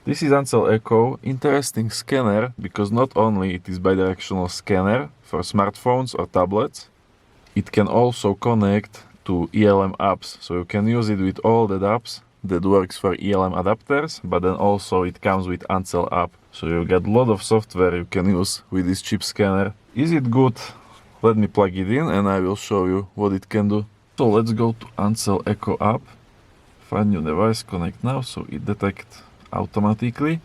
This is Ancel Echo, interesting scanner because not only it is bidirectional scanner for smartphones or tablets, it can also connect to ELM apps, so you can use it with all the apps that works for ELM adapters, but then also it comes with Ancel app, so you get a lot of software you can use with this chip scanner. Is it good? Let me plug it in and I will show you what it can do. So let's go to Ancel Echo app, find new device, connect now, so it detects automatically.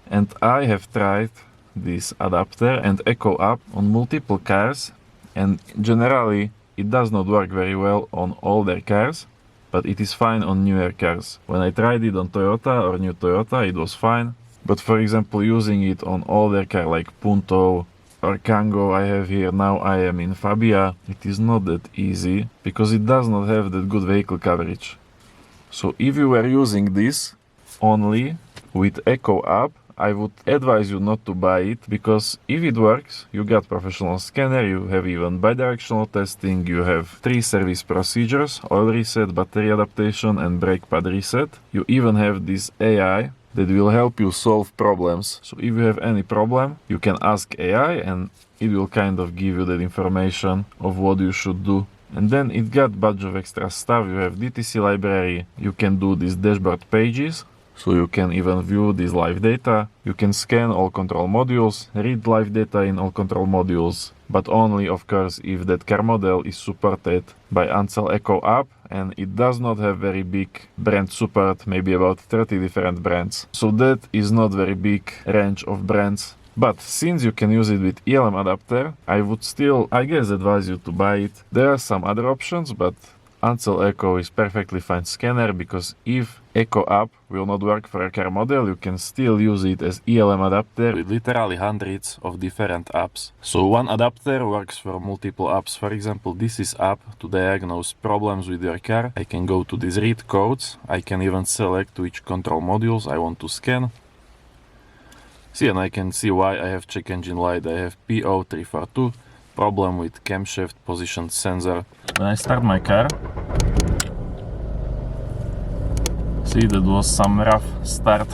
And I have tried this adapter and Echo app on multiple cars, and generally it does not work very well on older cars, but it is fine on newer cars. When I tried it on Toyota or new Toyota, it was fine. But for example, using it on older car like Punto or Kangoo I have here, now I am in Fabia, it is not that easy because it does not have that good vehicle coverage. So if you were using this only with Echo app, I would advise you not to buy it, because if it works, you got professional scanner, you have even bidirectional testing, you have 3 service procedures: oil reset, battery adaptation and brake pad reset. You even have this AI that will help you solve problems. So if you have any problem, you can ask AI and it will kind of give you that information of what you should do. And then it got a bunch of extra stuff. You have DTC library, you can do these dashboard pages, so you can even view this live data. You can scan all control modules, read live data in all control modules, but only of course if that car model is supported by Ancel Echo app and it does not have very big brand support, maybe about 30 different brands. So that is not very big range of brands. But since you can use it with ELM adapter, I would still, I guess, advise you to buy it. There are some other options, but Ancel Echo is perfectly fine scanner, because if Echo app will not work for a car model, you can still use it as ELM adapter with literally hundreds of different apps. So one adapter works for multiple apps. For example, this is app to diagnose problems with your car. I can go to these read codes. I can even select which control modules I want to scan. See, and I can see why I have check engine light. I have PO342, problem with camshaft position sensor. When I start my car, see, that was some rough start.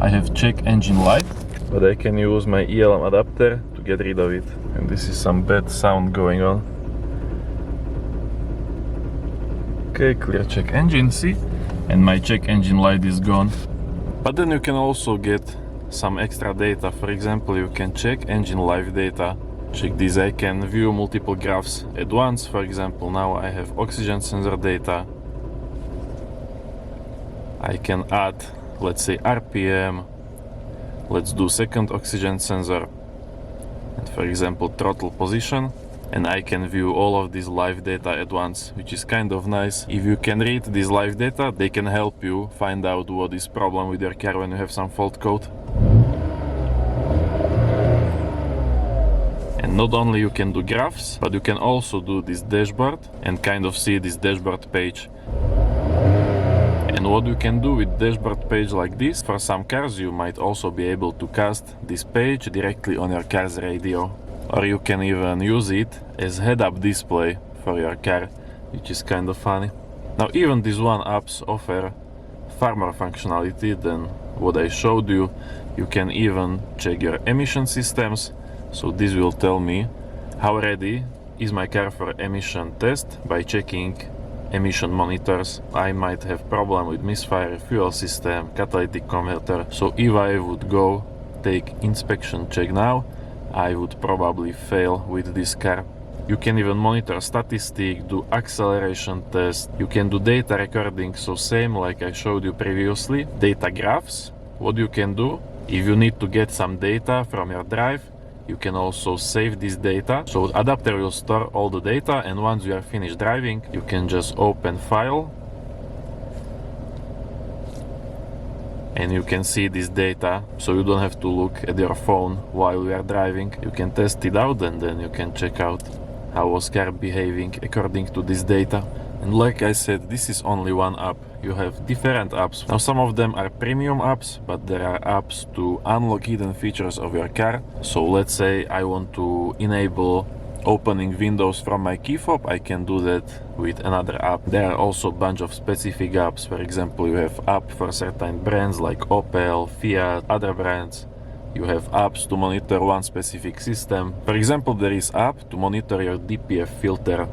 I have check engine light, but I can use my ELM adapter to get rid of it. And this is some bad sound going on. Okay, clear check engine, see? And my check engine light is gone. But then you can also get some extra data. For example, you can check engine live data. Check this, I can view multiple graphs at once. For example, now I have oxygen sensor data. I can add, let's say, RPM. Let's do second oxygen sensor. And for example, throttle position. And I can view all of this live data at once, which is kind of nice. If you can read this live data, they can help you find out what is problem with your car when you have some fault code. And not only you can do graphs, but you can also do this dashboard and kind of see this dashboard page. And what you can do with dashboard page like this, for some cars you might also be able to cast this page directly on your car's radio. Or you can even use it as head-up display for your car, which is kind of funny. Now even these one apps offer far more functionality than what I showed you. You can even check your emission systems. So this will tell me how ready is my car for emission test by checking emission monitors. I might have problem with misfire, fuel system, catalytic converter. So if I would go take inspection check now, I would probably fail with this car. You can even monitor statistics, do acceleration test. You can do data recording, so same like I showed you previously. Data graphs. What you can do, if you need to get some data from your drive, you can also save this data. So the adapter will store all the data, and once you are finished driving, you can just open file. And you can see this data, so you don't have to look at your phone while you are driving. You can test it out and then you can check out how was car behaving according to this data. And like I said, this is only one app. You have different apps. Now some of them are premium apps, but there are apps to unlock hidden features of your car. So let's say I want to enable opening windows from my key fob, I can do that with another app. There are also a bunch of specific apps. For example, you have app for certain brands like Opel, Fiat, other brands. You have apps to monitor one specific system. For example, there is app to monitor your DPF filter.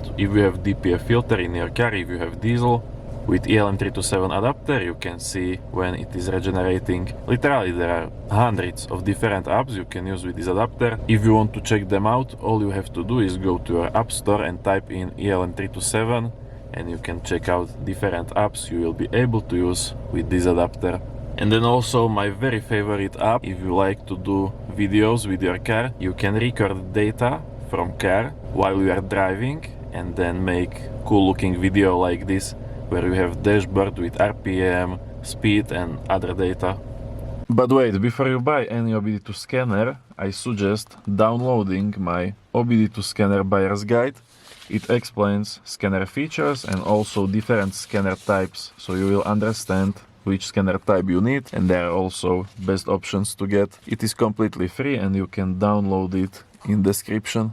So if you have DPF filter in your car, if you have diesel, with ELM327 adapter, you can see when it is regenerating. Literally, there are hundreds of different apps you can use with this adapter. If you want to check them out, all you have to do is go to your app store and type in ELM327, and you can check out different apps you will be able to use with this adapter. And then also my very favorite app, if you like to do videos with your car, you can record data from car while you are driving and then make cool looking video like this, where you have dashboard with RPM, speed and other data. But wait, before you buy any OBD2 scanner, I suggest downloading my OBD2 scanner buyer's guide. It explains scanner features and also different scanner types, so you will understand which scanner type you need, and there are also best options to get. It is completely free and you can download it in description.